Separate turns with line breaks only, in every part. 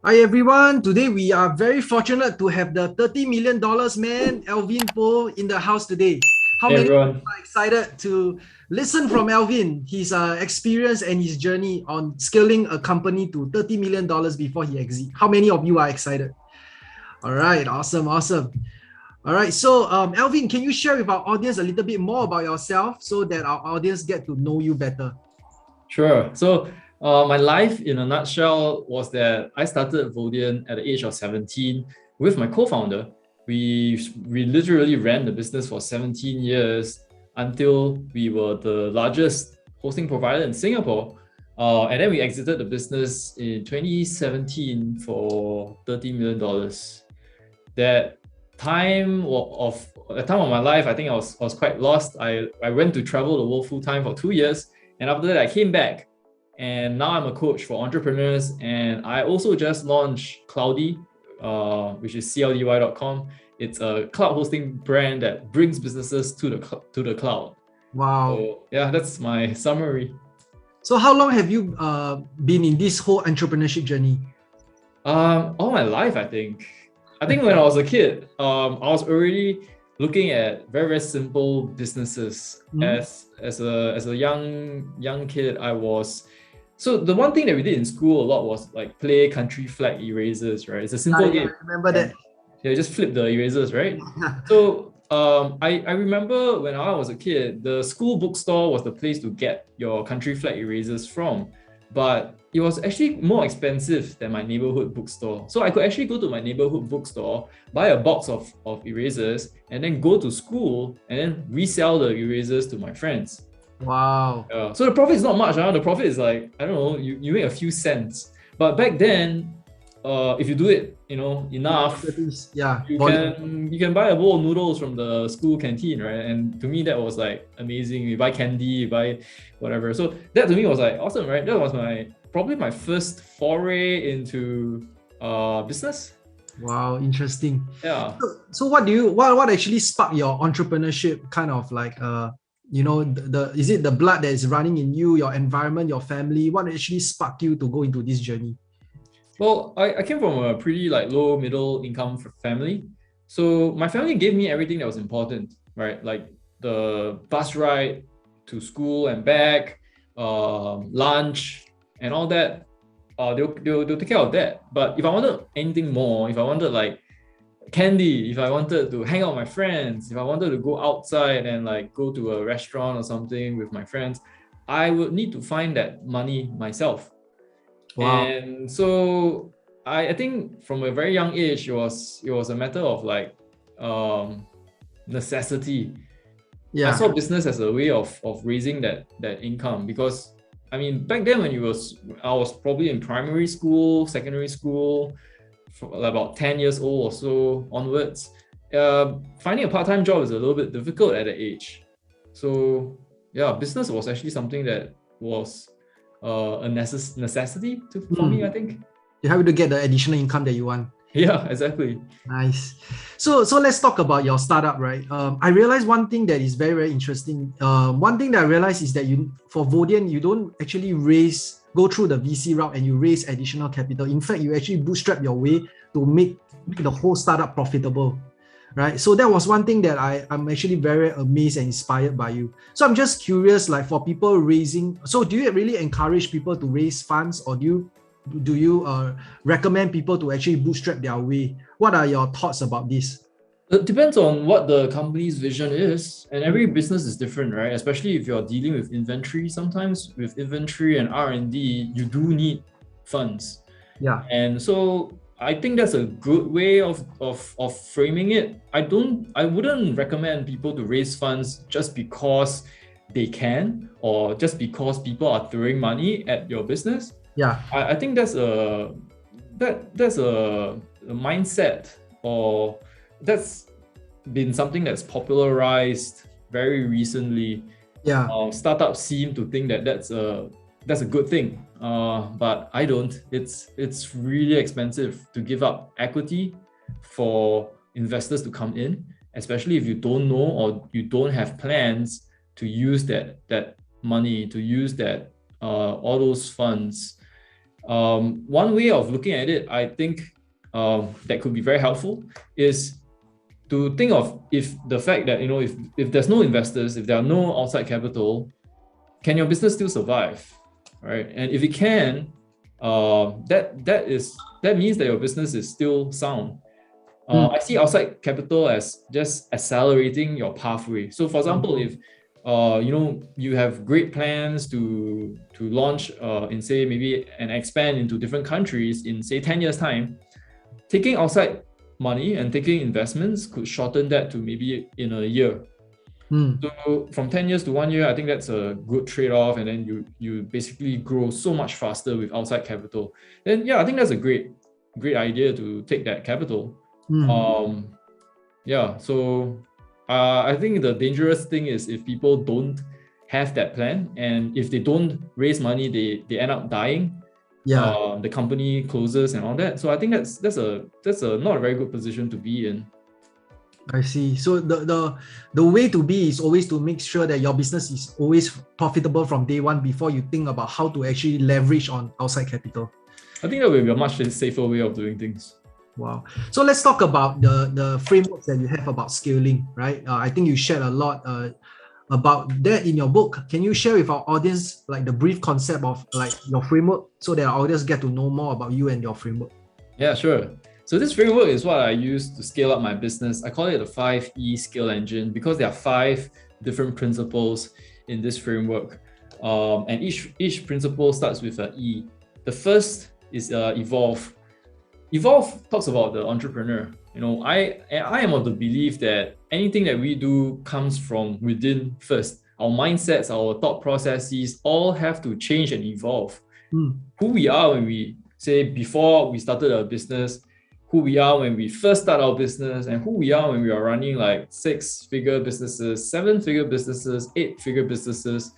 Hi everyone, today we are very fortunate to have the $30 million man, Alvin Po, in the house today. How
Hey
many
everyone.
are excited to listen from Alvin, his experience and his journey on scaling a company to $30 million before he exit? How many of you are excited? All right, awesome, awesome. All right, so Alvin, can you share with our audience a little bit more about yourself so that our audience get to know you better?
Sure. My life in a nutshell was that I started Vodian at the age of 17 with my co-founder. We literally ran the business for 17 years until we were the largest hosting provider in Singapore. And then we exited the business in 2017 for $30 million. That time of my life, I think I was quite lost. I went to travel the world full time for 2 years, and after that I came back, and now I'm a coach for entrepreneurs. And I also just launched Cloudy, which is cldy.com. It's a cloud hosting brand that brings businesses to the cloud.
Wow.
So yeah, that's my summary.
So how long have you been in this whole entrepreneurship journey?
All my life, I think. I think when I was a kid, I was already looking at very, very simple businesses.
Mhm.
As a young kid, I was. So the one thing that we did in school a lot was like play country flag erasers, right? It's a simple
Yeah,
game,
I remember
and
that.
yeah, just flip the erasers, right? So I remember when I was a kid, the school bookstore was the place to get your country flag erasers from, but it was actually more expensive than my neighborhood bookstore. So I could actually go to my neighborhood bookstore, buy a box of erasers, and then go to school and then resell the erasers to my friends.
Wow.
So the profit is not much. The profit is like, I don't know, you make a few cents. But back then, if you do it,
In
enough,
quantities, yeah,
you
volume.
can buy a bowl of noodles from the school canteen, right? And to me, that was like amazing. You buy candy, you buy whatever. So that to me was like awesome, right? That was probably my first foray into business.
Wow, interesting.
Yeah.
So what actually sparked your entrepreneurship kind of like the is it the blood that is running in you, your environment, your family? What actually sparked you to go into this journey?
Well, I came from a pretty like low middle income family. So my family gave me everything that was important, right? Like the bus ride to school and back, lunch and all that. They'll take care of that. But if I wanted anything more, if I wanted like candy, if I wanted to hang out with my friends, if I wanted to go outside and like go to a restaurant or something with my friends, I would need to find that money myself.
Wow.
And so I think from a very young age, it was a matter of like um, necessity. I
Yeah.
saw business as a way of raising that income, because I mean back then I was probably in primary school, secondary school, for about 10 years old or so onwards. Finding a part-time job is a little bit difficult at that age. So yeah, business was actually something that was a necessity for me,
Mm.
I think.
You have to get the additional income that you want.
Yeah, exactly.
Nice. So let's talk about your startup, right? I realized one thing that is very, very interesting. One thing that I realized is that you for Vodian, you don't actually go through the VC route and you raise additional capital. In fact, you actually bootstrap your way to make the whole startup profitable. Right. So that was one thing that I'm actually very amazed and inspired by you. So I'm just curious, like for people raising, so do you really encourage people to raise funds, or do you recommend people to actually bootstrap their way? What are your thoughts about this?
It depends on what the company's vision is, and every
Mm.
business is different, right? Especially if you're dealing with inventory. Sometimes with inventory and R&D, you do need funds.
Yeah.
And so I think that's a good way of framing it. I wouldn't recommend people to raise funds just because they can, or just because people are throwing money at your business.
Yeah.
I think that's a mindset, or that's been something that's popularized very recently.
Yeah.
Startups seem to think that that's a good thing, but I don't. It's really expensive to give up equity for investors to come in, especially if you don't know or you don't have plans to use that money, to use that all those funds. One way of looking at it, I think that could be very helpful is to think of if the fact that, if there's no investors, if there are no outside capital, can your business still survive, right? And if it can, that means that your business is still sound. I see outside capital as just accelerating your pathway. So, for example, if you have great plans to launch in, say, maybe and expand into different countries in, say, 10 years time, taking outside money and taking investments could shorten that to maybe in a year. So from 10 years to 1 year, I think that's a good trade-off, and then you basically grow so much faster with outside capital. Then yeah, I think that's a great idea to take that capital. So I think the dangerous thing is if people don't have that plan, and if they don't raise money, they end up dying. The company closes and all that. So I think that's a not a very good position to be in.
I see. So the way to be is always to make sure that your business is always profitable from day one before you think about how to actually leverage on outside capital.
I think that will be a much safer way of doing things.
Wow. So let's talk about the frameworks that you have about scaling, right? I think you shared a lot about that in your book. Can you share with our audience like the brief concept of like your framework so that our audience get to know more about you and your framework?
Yeah, sure. So this framework is what I use to scale up my business. I call it the 5E scale engine because there are 5 different principles in this framework. And each principle starts with an E. The first is evolve. Evolve talks about the entrepreneur. I am of the belief that anything that we do comes from within first. Our mindsets, our thought processes all have to change and evolve. Who we are when we say before we started our business, who we are when we first start our business, and who we are when we are running like 6-figure businesses, 7-figure businesses, 8-figure businesses.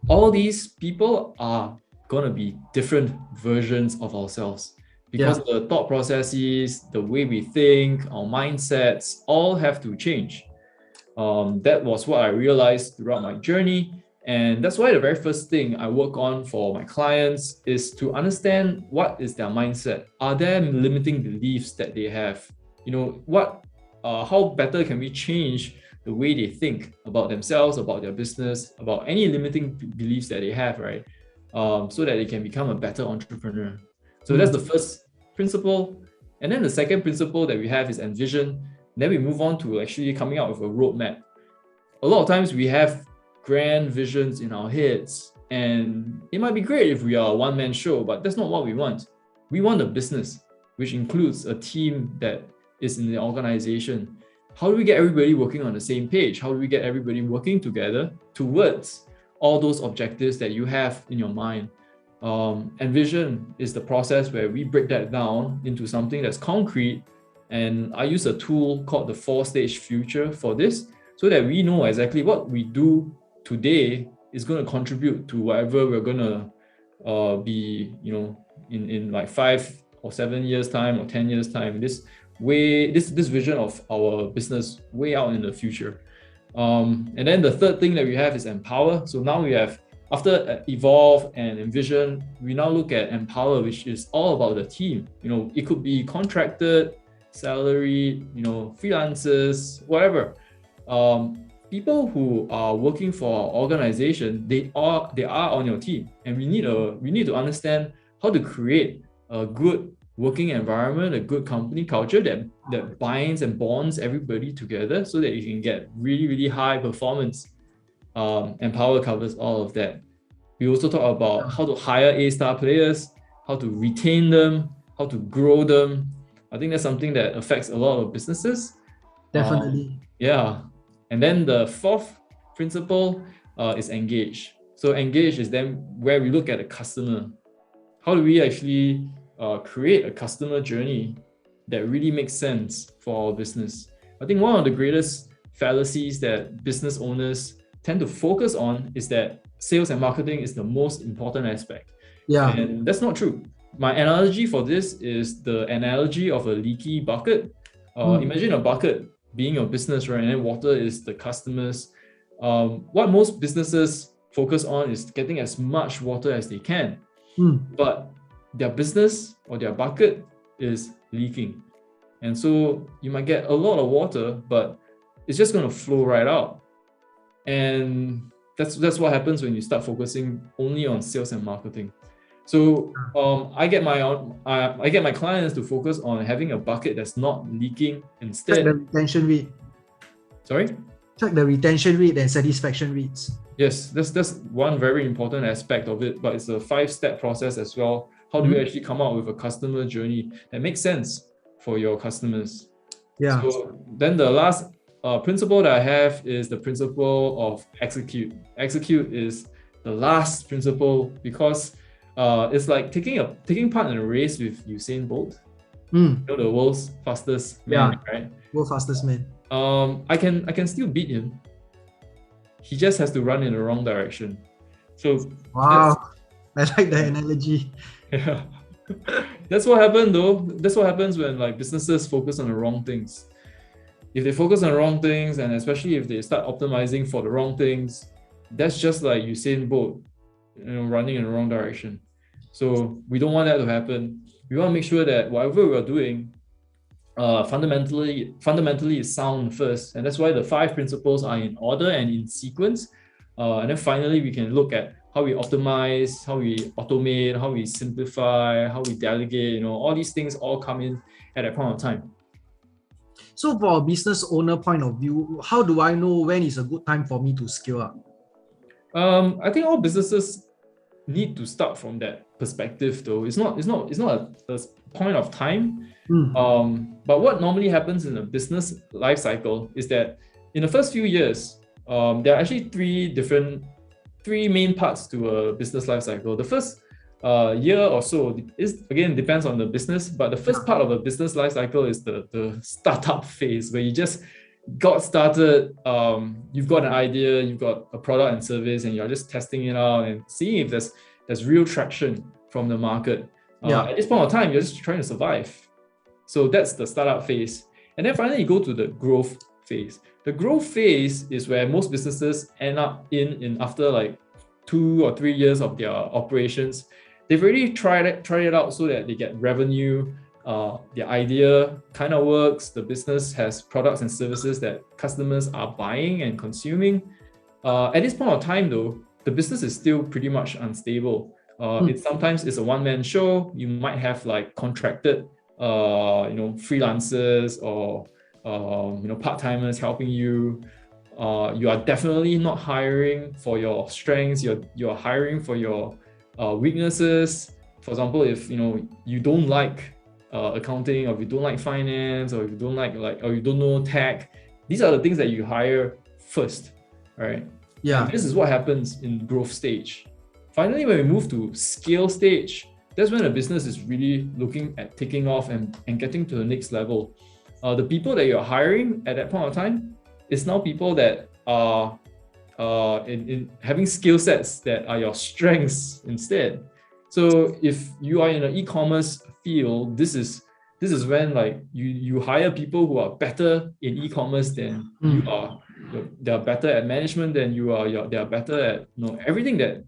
All these people are going to be different versions of ourselves because the thought processes, the way we think, our mindsets all have to change. That was what I realized throughout my journey. And that's why the very first thing I work on for my clients is to understand what is their mindset. Are there limiting beliefs that they have? How better can we change the way they think about themselves, about their business, about any limiting beliefs that they have, right? So that they can become a better entrepreneur. So that's the first principle. And then the second principle that we have is envision. Then we move on to actually coming out with a roadmap. A lot of times we have grand visions in our heads, and it might be great if we are a one-man show, but that's not what we want. We want a business which includes a team that is in the organization. How do we get everybody working on the same page? How do we get everybody working together towards all those objectives that you have in your mind? And vision is the process where we break that down into something that's concrete, and I use a tool called the 4-stage future for this, so that we know exactly what we do today is going to contribute to whatever we're going to be, in like 5 or 7 years time or 10 years time. This vision of our business way out in the future. And then the third thing that we have is empower. So now we have, after evolve and envision, we now look at empower, which is all about the team. It could be contracted, salary, freelancers, whatever. People who are working for our organization, they are on your team, and we need to understand how to create a good working environment, a good company culture that binds and bonds everybody together so that you can get really, really high performance. Empower covers all of that. We also talk about how to hire A-star players, how to retain them, how to grow them. I think that's something that affects a lot of businesses.
Definitely.
And then the fourth principle is engage. So engage is then where we look at the customer. How do we actually create a customer journey that really makes sense for our business? I think one of the greatest fallacies that business owners tend to focus on is that sales and marketing is the most important aspect. And that's not true. My analogy for this is the analogy of a leaky bucket. Imagine a bucket being your business, right? And then water is the customers. What most businesses focus on is getting as much water as they can. But their business or their bucket is leaking. And so you might get a lot of water, but it's just going to flow right out. And that's what happens when you start focusing only on sales and marketing. So I get my clients to focus on having a bucket that's not leaking instead.
Check the retention rate.
Sorry?
Check the retention rate and satisfaction rates.
Yes, that's one very important aspect of it, but it's a 5-step process as well. How do you actually come up with a customer journey that makes sense for your customers?
Yeah.
So then the last principle that I have is the principle of execute. Execute is the last principle because it's like taking part in a race with Usain Bolt. You know, the world's fastest man, right?
World fastest man.
I can still beat him. He just has to run in the wrong direction. So
wow, I like the analogy.
Yeah. That's what happened though. That's what happens when like businesses focus on the wrong things. If they focus on the wrong things, and especially if they start optimizing for the wrong things, that's just like Usain Bolt, running in the wrong direction. So we don't want that to happen. We want to make sure that whatever we're doing, fundamentally is sound first, and that's why the 5 principles are in order and in sequence. And then finally, we can look at how we optimize, how we automate, how we simplify, how we delegate. All these things all come in at that point of time.
So for a business owner point of view, how do I know when is a good time for me to scale up?
I think all businesses need to start from that perspective though. It's not a point of time. But what normally happens in a business life cycle is that in the first few years, there are actually three main parts to a business life cycle. The first year or so is, again, depends on the business, but the first part of a business life cycle is the startup phase, where you just got started. You've got an idea, you've got a product and service, and you're just testing it out and seeing if there's real traction from the market. At this point of time, you're just trying to survive. So that's the startup phase. And then finally, you go to the growth phase. The growth phase is where most businesses end up in after like 2 or 3 years of their operations. They've already tried it out so that they get revenue. The idea kind of works. The business has products and services that customers are buying and consuming. At this point of time, though, the business is still pretty much unstable. Sometimes it's a one-man show. You might have like contracted freelancers or part-timers helping you. You are definitely not hiring for your strengths. You're hiring for your weaknesses. For example, if you don't like accounting, or if you don't like finance, or if you don't like or you don't know tech, these are the things that you hire first, right? Yeah. And this is what happens in growth stage. Finally, when we move to scale stage, that's when a business is really looking at taking off and getting to the next level. The people that you're hiring at that point of time is now people that are in having skill sets that are your strengths instead. So if you are in an e-commerce field, this is when like you hire people who are better in e-commerce than you are. They are better at management than you are. They are better at everything that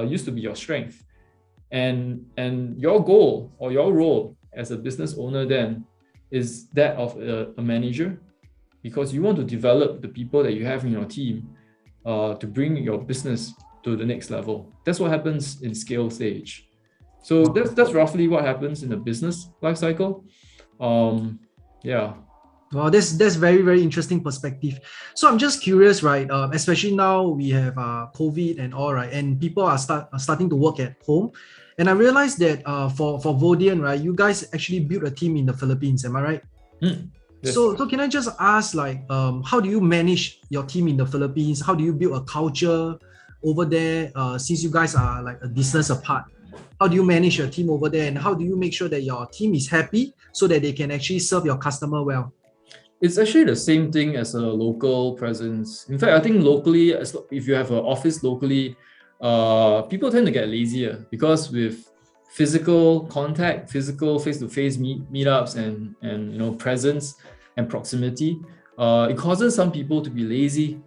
used to be your strength. And your goal or your role as a business owner then is that of a manager, because you want to develop the people that you have in your team to bring your business to the next level. That's what happens in scale stage. So that's roughly what happens in the business life cycle.
Well, that's very, very interesting perspective. So I'm just curious, right? Especially now we have COVID and all, right? And people are starting to work at home. And I realized that for Vodian, right, you guys actually built a team in the Philippines. Am I right?
Yes.
So can I just ask, like, how do you manage your team in the Philippines? How do you build a culture over there? Since you guys are like a distance apart, how do you manage your team over there? And how do you make sure that your team is happy so that they can actually serve your customer well?
It's actually the same thing as a local presence. In fact, I think locally, if you have an office locally, people tend to get lazier, because with physical contact, physical face-to-face meetups and presence and proximity, it causes some people to be lazy.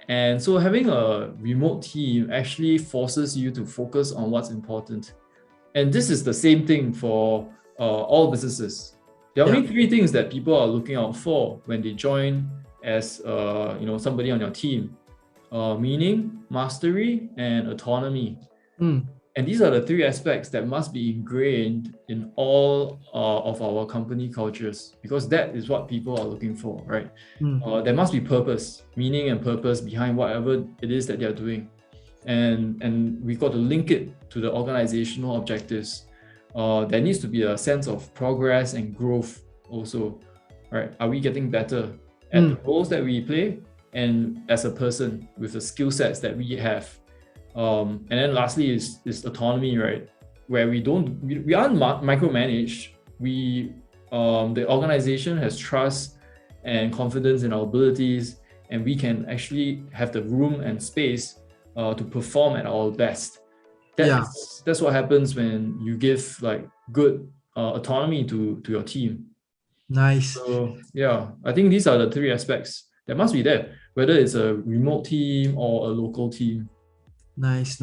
And so having a remote team actually forces you to focus on what's important. And this is the same thing for all businesses. There are only three things that people are looking out for when they join as somebody on your team: meaning, mastery, and autonomy. And these are the three aspects that must be ingrained in all of our company cultures, because that is what people are looking for, right? There must be purpose, meaning and purpose behind whatever it is that they're doing. And we got to link it to the organizational objectives. There needs to be a sense of progress and growth also, right? Are we getting better at the roles that we play and as a person with the skill sets that we have? And then lastly is autonomy, right? Where we aren't micromanaged. The organization has trust and confidence in our abilities, and we can actually have the room and space to perform at our best. That's what happens when you give like good autonomy to your team.
Nice.
So yeah, I think these are the three aspects that must be there, whether it's a remote team or a local team.
Nice.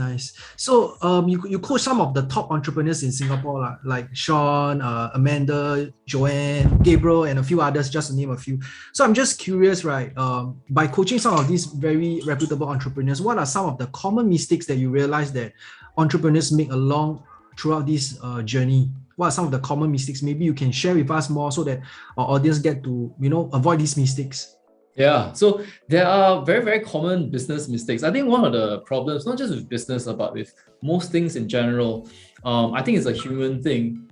So you coach some of the top entrepreneurs in Singapore, like Sean, Amanda, Joanne, Gabriel, and a few others, just to name a few. So I'm just curious, right? By coaching some of these very reputable entrepreneurs, what are some of the common mistakes that you realize that entrepreneurs make along throughout this journey? What are some of the common mistakes? Maybe you can share with us more so that our audience get to avoid these mistakes.
Yeah, so there are very, very common business mistakes. I think one of the problems, not just with business, but with most things in general, I think it's a human thing,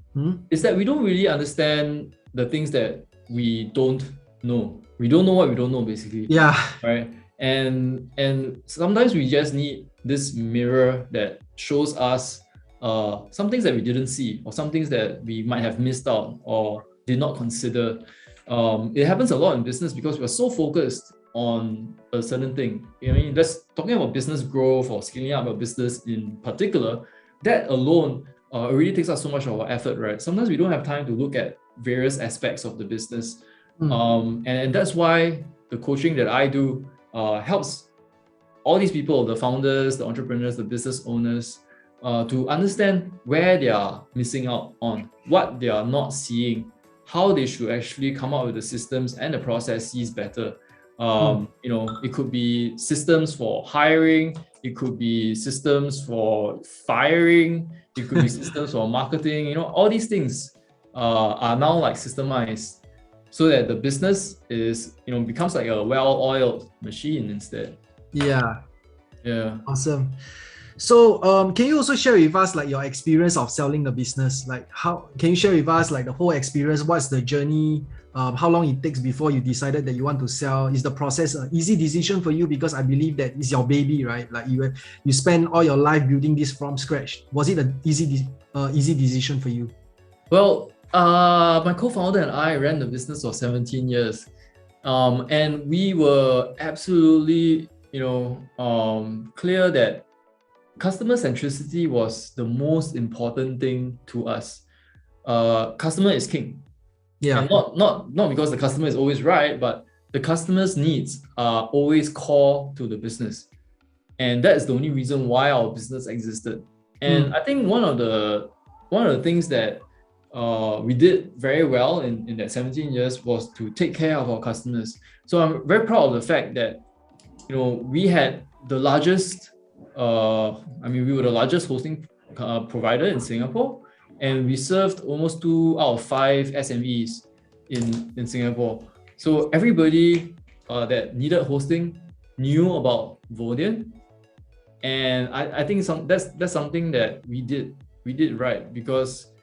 is that we don't really understand the things that we don't know. We don't know what we don't know, basically.
Yeah.
Right. And sometimes we just need this mirror that shows us some things that we didn't see, or some things that we might have missed out or did not consider. It happens a lot in business because we're so focused on a certain thing. That's talking about business growth or scaling up a business in particular. That alone already takes up so much of our effort, right? Sometimes we don't have time to look at various aspects of the business. And that's why the coaching that I do helps all these people, the founders, the entrepreneurs, the business owners, to understand where they are missing out on, what they are not seeing, how they should actually come up with the systems and the processes better. It could be systems for hiring, it could be systems for firing, it could be systems for marketing. All these things are now like systemized so that the business is, becomes like a well-oiled machine instead.
Yeah. Awesome. So can you also share with us like your experience of selling a business? Like can you share with us like the whole experience? What's the journey? How long it takes before you decided that you want to sell? Is the process an easy decision for you? Because I believe that it's your baby, right? Like you spend all your life building this from scratch. Was it an easy decision for you?
Well, my co-founder and I ran the business for 17 years. And we were absolutely, clear that customer centricity was the most important thing to us. Customer is king. Yeah. And not because the customer is always right, but the customer's needs are always core to the business. And that is the only reason why our business existed. And I think one of the things that we did very well in that 17 years was to take care of our customers. So I'm very proud of the fact that, we had the largest we were the largest hosting provider in Singapore, and we served almost 2 out of 5 SMEs in Singapore. So everybody that needed hosting knew about Vodian, and I think that's something that we did right, because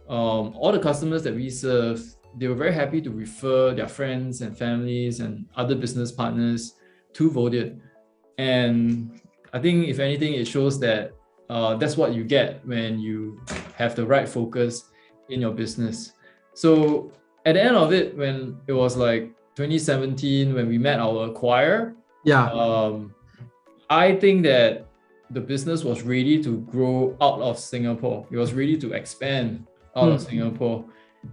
all the customers that we served, they were very happy to refer their friends and families and other business partners to Vodian. And I think if anything, it shows that that's what you get when you have the right focus in your business. So at the end of it, when it was like 2017, when we met our acquirer, I think that the business was ready to grow out of Singapore. It was ready to expand out of Singapore.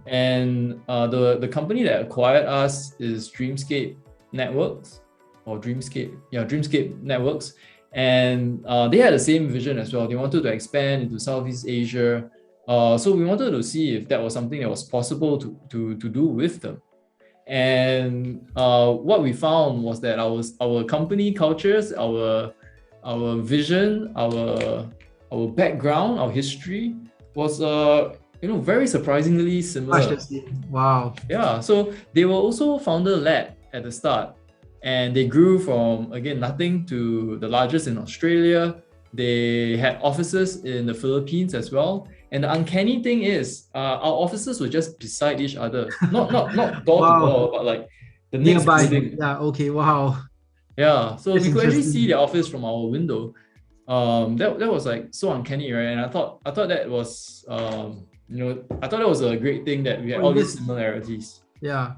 And the company that acquired us is Dreamscape Networks, or Dreamscape Networks. And they had the same vision as well. They wanted to expand into Southeast Asia. So we wanted to see if that was something that was possible to do with them. And what we found was that our company cultures, our vision, our background, our history was very surprisingly similar.
Wow.
Yeah, so they were also founder-led at the start, and they grew from, again, nothing to the largest in Australia. They had offices in the Philippines as well. And the uncanny thing is, our offices were just beside each other. Not door to door, but like the next
Nearby.
building.
Yeah, okay, wow.
Yeah, so
That's
we could actually
interesting.
see the office from our window. That was like so uncanny, right? And I thought that was I thought that was a great thing that we had all these similarities.
Yeah.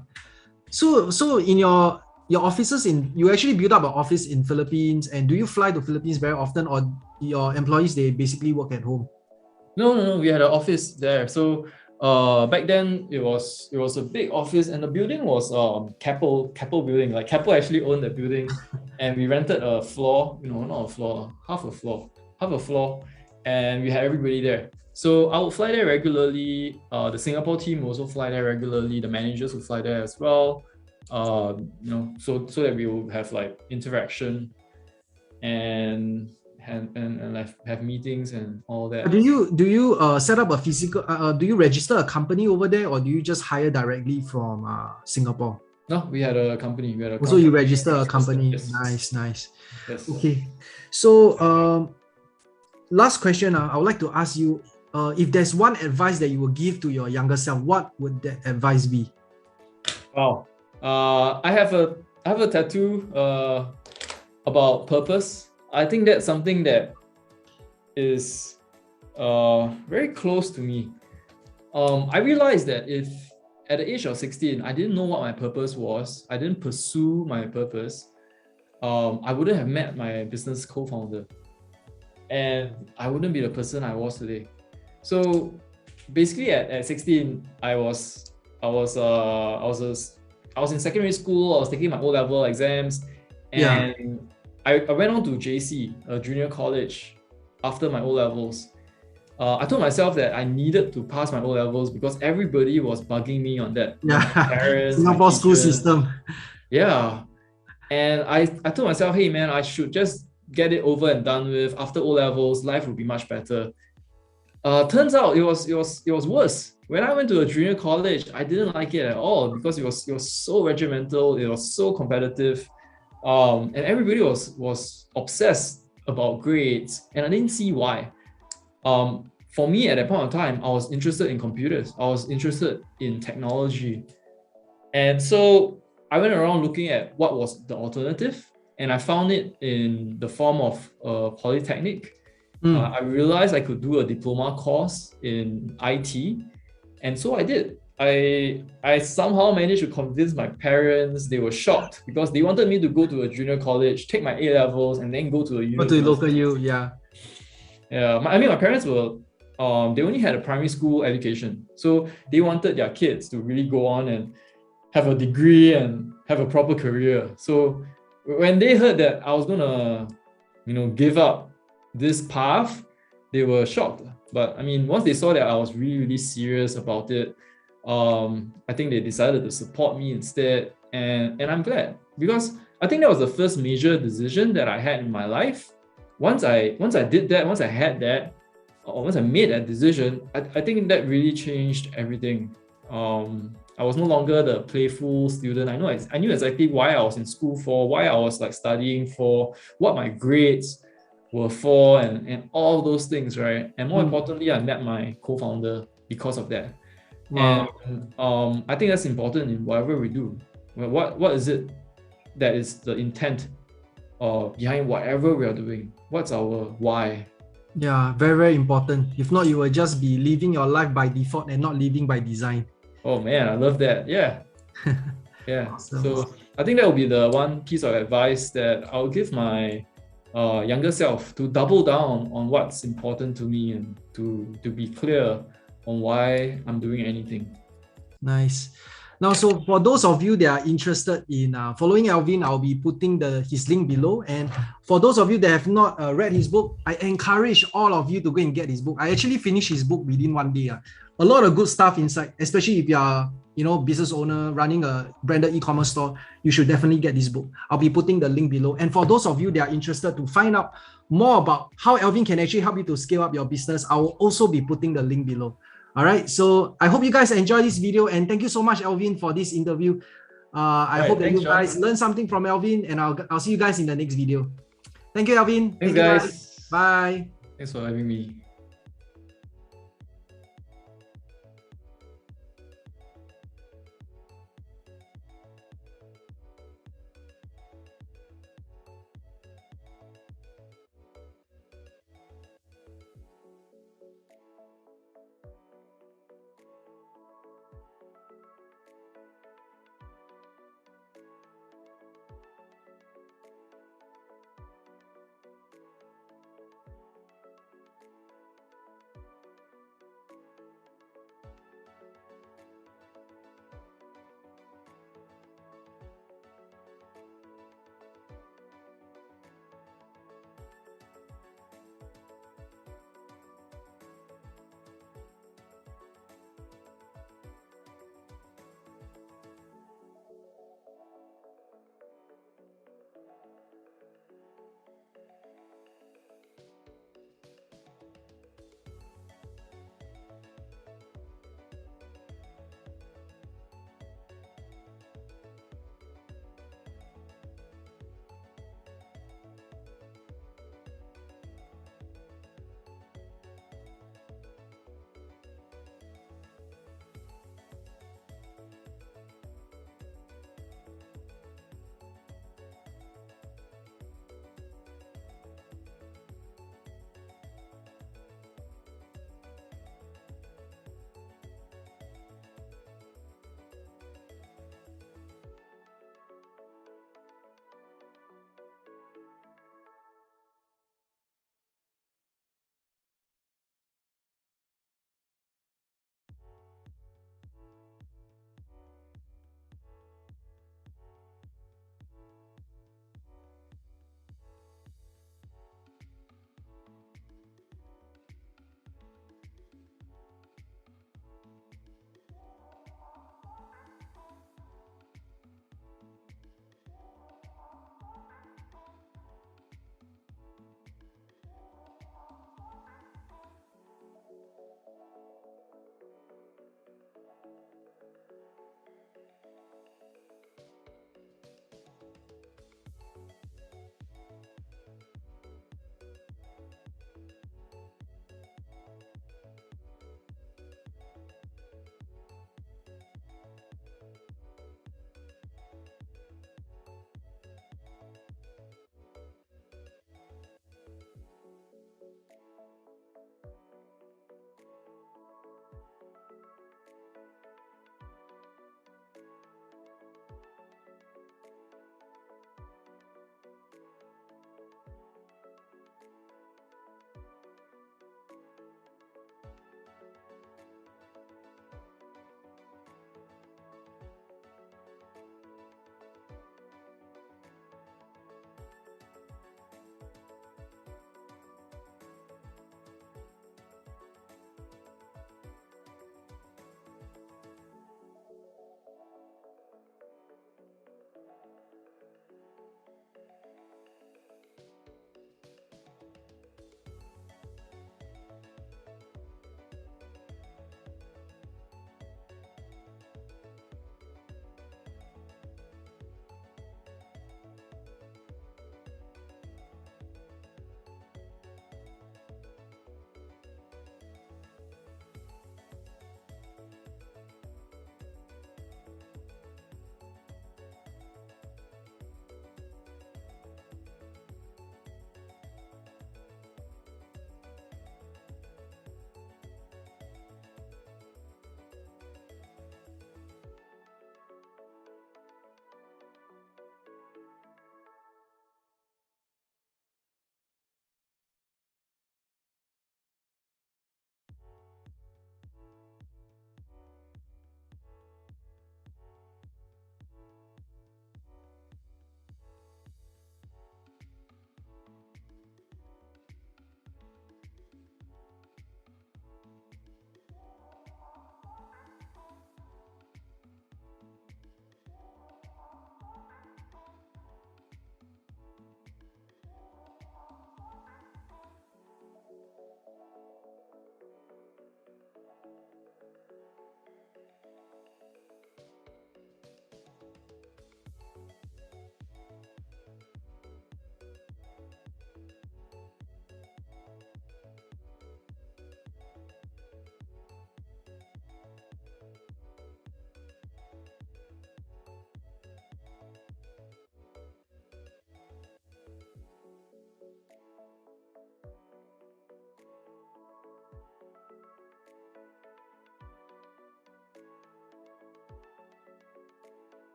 So in your offices you actually built up an office in Philippines, and do you fly to Philippines very often, or your employees they basically work at home?
No, we had an office there. So back then it was a big office, and the building was Keppel building. Like Keppel actually owned the building, and we rented a floor, not a floor, half a floor, and we had everybody there. So I would fly there regularly. The Singapore team will also fly there regularly. The managers would fly there as well. So that we will have like interaction and have meetings and all that.
Do you set up a physical? Do you register a company over there, or do you just hire directly from Singapore?
No, we had a company.
Also, you register a company.
Yes.
Nice.
Yes.
Okay. So last question. I would like to ask you, if there's one advice that you would give to your younger self, what would that advice be?
Wow. I have a tattoo about purpose. I think that's something that is very close to me. I realized that if at the age of 16, I didn't know what my purpose was, I didn't pursue my purpose, I wouldn't have met my business co-founder, and I wouldn't be the person I was today. So basically at 16, I was in secondary school. I was taking my O-level exams, and I went on to JC, a junior college, after my O-levels. I told myself that I needed to pass my O-levels because everybody was bugging me on that.
Yeah,
my parents,
Singapore school system.
Yeah, and I told myself, hey man, I should just get it over and done with. After O-levels, life would be much better. Turns out it was worse. When I went to a junior college, I didn't like it at all because it was so regimental. It was so competitive. And everybody was obsessed about grades, and I didn't see why. For me at that point of time, I was interested in computers. I was interested in technology. And so I went around looking at what was the alternative, and I found it in the form of a polytechnic. I realized I could do a diploma course in IT, and so I did. I somehow managed to convince my parents. They were shocked because they wanted me to go to a junior college, take my A-levels, and then go to a university.
Go to local U, yeah.
Yeah, my parents were, they only had a primary school education. So they wanted their kids to really go on and have a degree and have a proper career. So when they heard that I was gonna, give up this path, they were shocked. But I mean, once they saw that I was really, really serious about it, I think they decided to support me instead, and I'm glad, because I think that was the first major decision that I had in my life. Once I did that, once I had that, or once I made that decision, I think that really changed everything. I was no longer the playful student. I knew exactly why I was in school for, why I was like studying for, what my grades were for, and all those things, right? And more importantly, I met my co-founder because of that. Wow. And I think that's important in whatever we do. What is it that is the intent behind whatever we are doing? What's our why?
Yeah, very, very important. If not, you will just be living your life by default and not living by design.
Oh man, I love that. Yeah. Yeah.
Awesome.
So I think that will be the one piece of advice that I'll give my younger self, to double down on what's important to me and to be clear on why I'm doing anything.
Nice. Now, so for those of you that are interested in following Alvin, I'll be putting his link below. And for those of you that have not read his book, I encourage all of you to go and get his book. I actually finished his book within one day. A lot of good stuff inside, especially if you are, business owner running a branded e-commerce store. You should definitely get this book. I'll be putting the link below. And for those of you that are interested to find out more about how Alvin can actually help you to scale up your business, I will also be putting the link below. All right, so I hope you guys enjoy this video, and thank you so much, Alvin, for this interview. I hope that you guys learned something from Alvin, and I'll see you guys in the next video. Thank you, Alvin.
Thanks, guys.
Bye.
Thanks for having me.